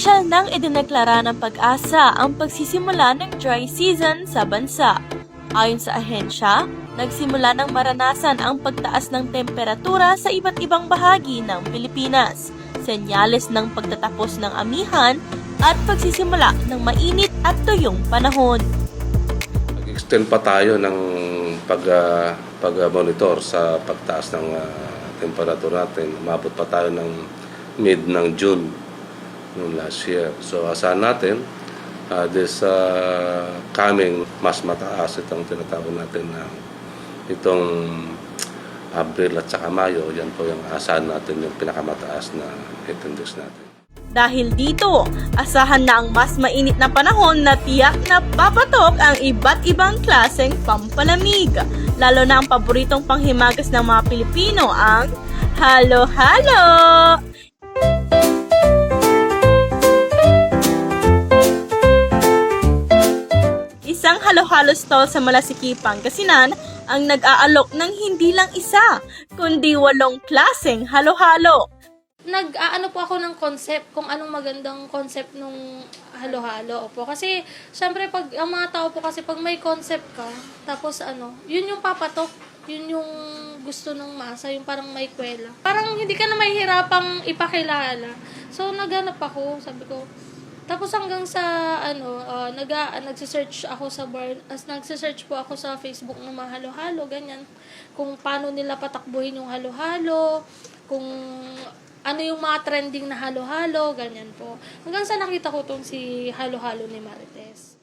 Opisyal nang idineklara ng Pag-asa ang pagsisimula ng dry season sa bansa. Ayon sa ahensya, nagsimula ng maranasan ang pagtaas ng temperatura sa iba't ibang bahagi ng Pilipinas, senyales ng pagtatapos ng amihan at pagsisimula ng mainit at tuyong panahon. Nag-extend pa tayo ng pag-monitor sa pagtaas ng temperatura natin. Umabot pa tayo ng mid ng June noong last year. So asahan natin this coming mas mataas itong tinatawag natin na itong Abril at saka Mayo. Yan po yung asahan natin yung pinakamataas na heat index natin. Dahil dito, asahan na ang mas mainit na panahon na tiyak na papatok ang iba't ibang klaseng pampalamig. Lalo na ang paboritong panghimagas ng mga Pilipino, ang halo-halo! Isang halo-halo stall sa Malasiki, Pangasinan ang nag-aalok ng hindi lang isa, kundi 8 klaseng halo-halo. Nag-aano po ako ng concept, kung anong magandang concept nung halo-halo. Opo. Kasi, syempre, pag ang mga tao po kasi, pag may concept ka, tapos yun yung papatok, yun yung gusto ng masa, yung parang may kwela. Parang hindi ka na mahihirapang ipakilala. So, naghanap ako, sabi ko. Tapos hanggang sa, nagsisearch ako sa nagsisearch po ako sa Facebook ng mga halo-halo, ganyan. Kung paano nila patakbuhin yung halo-halo, kung ano yung mga trending na halo-halo, ganyan po. Hanggang sa nakita ko tong si halo-halo ni Marites.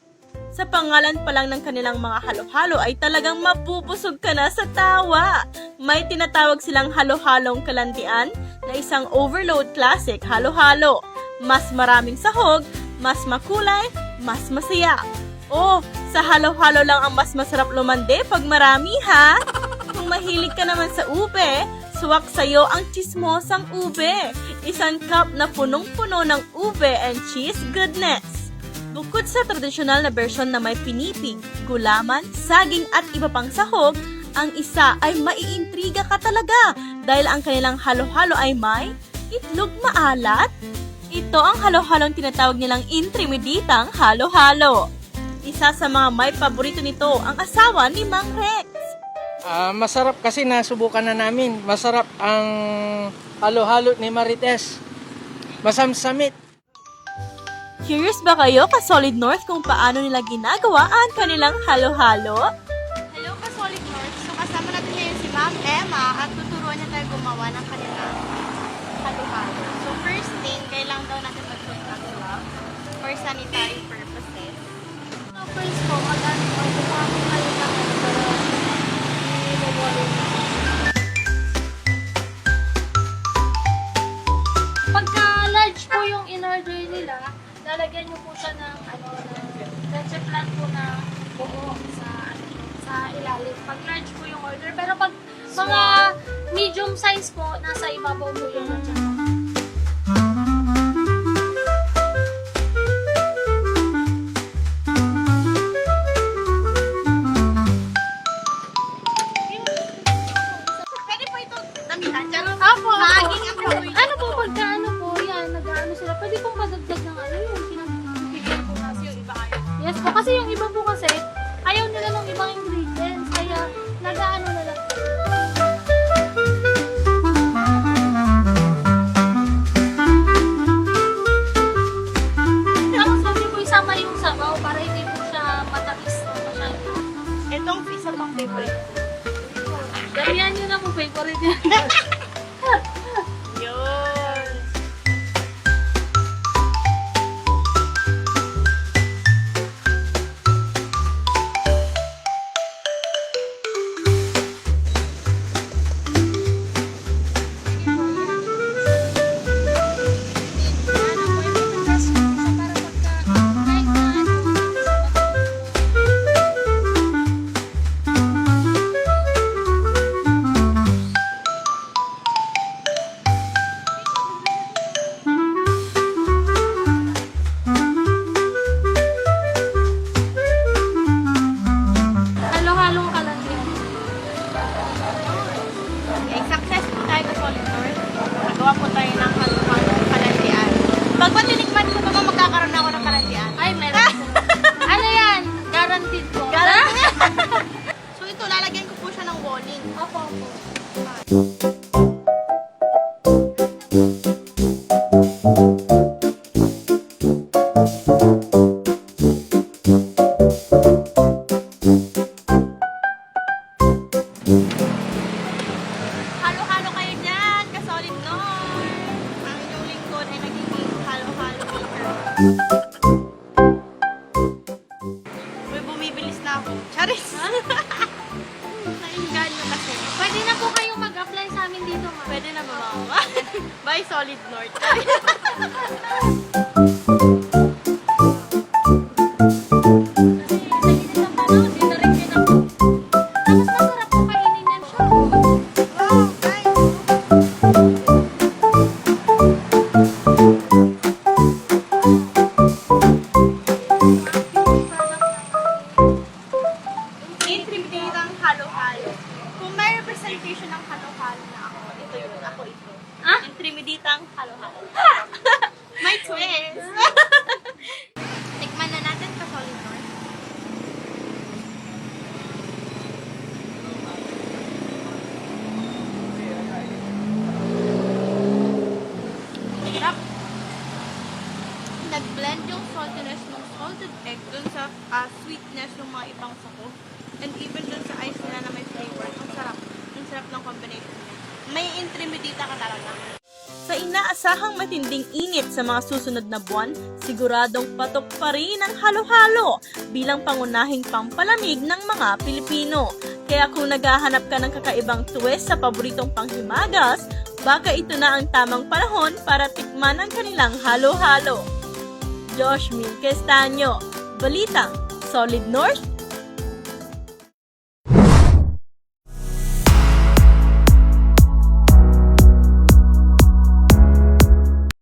Sa pangalan pa lang ng kanilang mga halo-halo ay talagang mapupusog ka na sa tawa. May tinatawag silang halo-halong kalandian na isang overload classic halo-halo. Mas maraming sahog, mas makulay, mas masaya. Oh, sa halo-halo lang ang mas masarap lumande pag marami, ha? Kung mahilig ka naman sa ube, suwak sa'yo ang chismosang ube. Isang cup na punong-puno ng ube and cheese goodness. Bukod sa tradisyonal na version na may pinipig, gulaman, saging at iba pang sahog, ang isa ay maiintriga ka talaga dahil ang kanilang halo-halo ay may itlog maalat. Ito ang halo-halong tinatawag nilang intermediatang halo-halo. Isa sa mga may paborito nito ang asawa ni Mang Rex. Masarap kasi nasubukan na namin. Masarap ang halo-halo ni Marites. Masamsamit. Curious ba kayo ka Solid North kung paano nila ginagawa ang kanilang halo-halo? Hello ka Solid North. So kasama natin ngayon si Ma'am Emma at tuturuan niya tayo gumawa ng kanilang halo-halo. So first thing, kailangan daw natin mag-suot ng glove for sanitary purposes. So first po, mag-gumawa ko kayo ng pagka large po yung in-order nila, lalagyan nyo po siya ng leche plan po na buo sa ilalim. Pag large po yung order, pero pag mga medium size po, nasa ibabaw po yung leche plan. Pwede po ito tamihan. Charot. Apo, Maging ang paborito. ano po, pagka yan, nag-ano sila, pwede pong padagdag ng yung pinag-bigyan po kasi yung iba ayaw. Yes po, kasi yung iba po kasi, ayaw nila ng ibang ingredients, kaya nag-ano nila. Tapos sabi po isama yung sabaw para hindi po siya matamis o masyado. Itong isa pang favorite. Damihan nyo na po, favorite yan. Yun. Halo-halong kalandian. Okay, success po tayo sa Solid North. Nagawa po tayo ng halo-halong kalandian. Pag matinikman ko naman, magkakaroon ako ng kalandian. Ay, meron po. Ano yan? Guaranteed po. So ito, lalagyan ko po siya ng walling. Opo, opo. Halo-halo kayo dyan, kasolid North. Ang inyong lingkod ay nagiging halo-halo maker. Uy, bumibilis na ako. Charis! Naingan nyo kasi. Pwede na po kayong mag-apply sa amin dito, ma'am. Pwede na ba mama? Bye, Solid North. Kasi sa init ng panahon, di na rin kayo na po. Tapos masarap po kainin yan siya. Wow, guys! Intrimitang halo-halo. Kung may representation ng halo-halo na ako, ito yun. Ako ito. Ah? Intrimitang halo-halo. May twist! Tikman na natin pa, Solid North. Sarap. Nag-blend yung saltiness ng salted egg dun sa sweetness ng mga ibang sahog. And even dun sa ice nila na may flavor. Ang sarap. Ang sarap ng combination niya. May intrimidita ka talaga. Sa inaasahang matinding init sa mga susunod na buwan, siguradong patok pa rin ang halo-halo bilang pangunahing pampalamig ng mga Pilipino. Kaya kung naghahanap ka ng kakaibang twist sa paboritong panghimagas, baka ito na ang tamang panahon para tikman ang kanilang halo-halo. Josh Min Castaño, Balitang Solid North,